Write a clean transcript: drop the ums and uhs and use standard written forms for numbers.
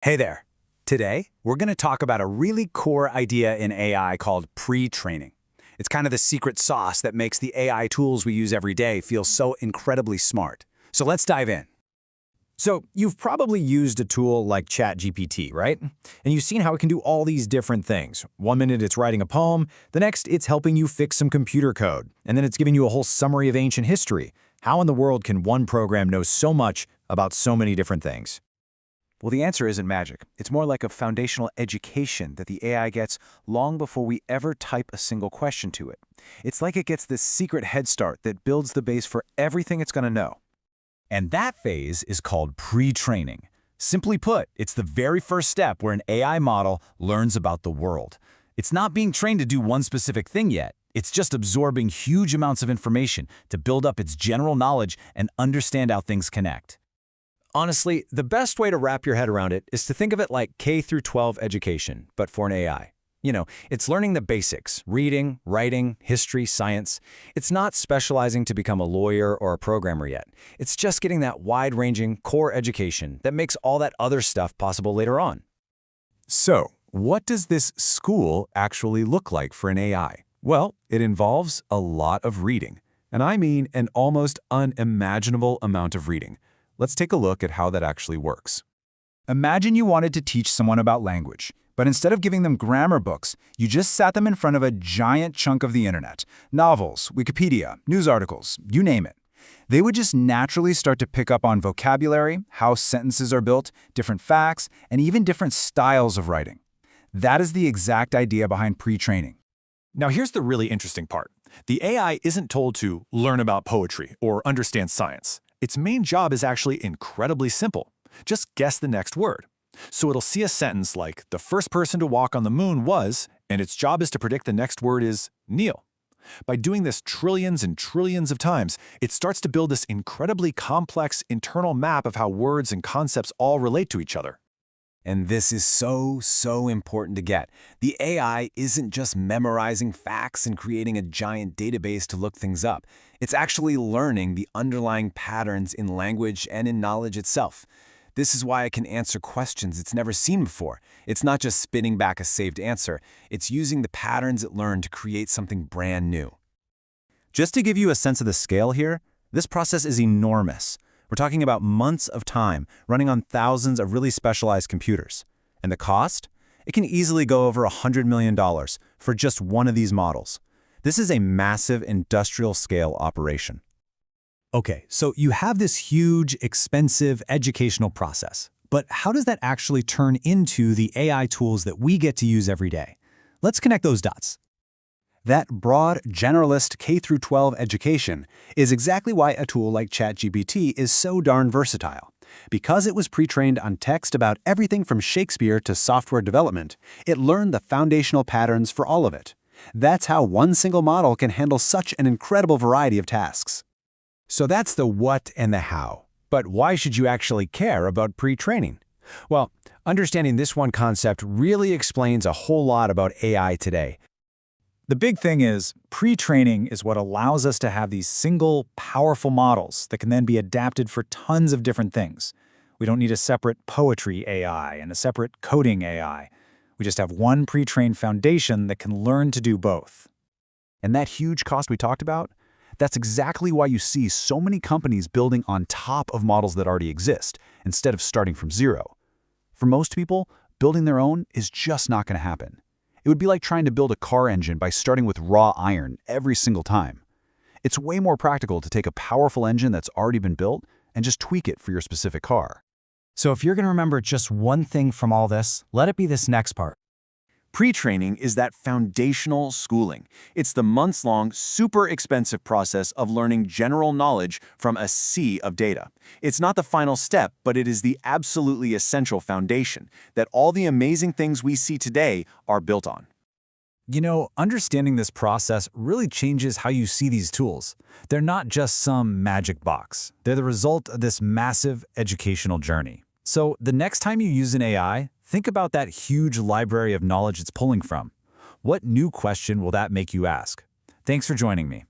Hey there. Today, we're going to talk about a really core idea in AI called pre-training. It's kind of the secret sauce that makes the AI tools we use every day feel so incredibly smart. So let's dive in. So you've probably used a tool like ChatGPT, right? And you've seen how it can do all these different things. One minute it's writing a poem, the next it's helping you fix some computer code, and then it's giving you a whole summary of ancient history. How in the world can one program know so much about so many different things? Well, the answer isn't magic. It's more like a foundational education that the AI gets long before we ever type a single question to it. It's like it gets this secret head start that builds the base for everything it's going to know. And that phase is called pre-training. Simply put, it's the very first step where an AI model learns about the world. It's not being trained to do one specific thing yet. It's just absorbing huge amounts of information to build up its general knowledge and understand how things connect. Honestly, the best way to wrap your head around it is to think of it like K through 12 education, but for an AI. It's learning the basics, reading, writing, history, science. It's not specializing to become a lawyer or a programmer yet. It's just getting that wide-ranging core education that makes all that other stuff possible later on. So, what does this school actually look like for an AI? Well, it involves a lot of reading. And I mean an almost unimaginable amount of reading. Let's take a look at how that actually works. Imagine you wanted to teach someone about language, but instead of giving them grammar books, you just sat them in front of a giant chunk of the internet. Novels, Wikipedia, news articles, you name it. They would just naturally start to pick up on vocabulary, how sentences are built, different facts, and even different styles of writing. That is the exact idea behind pre-training. Now here's the really interesting part. The AI isn't told to learn about poetry or understand science. Its main job is actually incredibly simple. Just guess the next word. So it'll see a sentence like, the first person to walk on the moon was, and its job is to predict the next word is Neil. By doing this trillions and trillions of times, it starts to build this incredibly complex internal map of how words and concepts all relate to each other. And this is so important to get. The AI isn't just memorizing facts and creating a giant database to look things up. It's actually learning the underlying patterns in language and in knowledge itself. This is why it can answer questions it's never seen before. It's not just spitting back a saved answer. It's using the patterns it learned to create something brand new. Just to give you a sense of the scale here, this process is enormous. We're talking about months of time running on thousands of really specialized computers. And the cost? It can easily go over $100 million for just one of these models. This is a massive industrial-scale operation. Okay, so you have this huge, expensive educational process. But how does that actually turn into the AI tools that we get to use every day? Let's connect those dots. That broad, generalist K-12 education is exactly why a tool like ChatGPT is so darn versatile. Because it was pre-trained on text about everything from Shakespeare to software development, it learned the foundational patterns for all of it. That's how one single model can handle such an incredible variety of tasks. So that's the what and the how. But why should you actually care about pre-training? Well, understanding this one concept really explains a whole lot about AI today. The big thing is, pre-training is what allows us to have these single, powerful models that can then be adapted for tons of different things. We don't need a separate poetry AI and a separate coding AI. We just have one pre-trained foundation that can learn to do both. And that huge cost we talked about? That's exactly why you see so many companies building on top of models that already exist, instead of starting from zero. For most people, building their own is just not going to happen. It would be like trying to build a car engine by starting with raw iron every single time. It's way more practical to take a powerful engine that's already been built and just tweak it for your specific car. So if you're going to remember just one thing from all this, let it be this next part. Pre-training is that foundational schooling. It's the months-long, super expensive process of learning general knowledge from a sea of data. It's not the final step, but it is the absolutely essential foundation that all the amazing things we see today are built on. Understanding this process really changes how you see these tools. They're not just some magic box. They're the result of this massive educational journey. So the next time you use an AI, think about that huge library of knowledge it's pulling from. What new question will that make you ask? Thanks for joining me.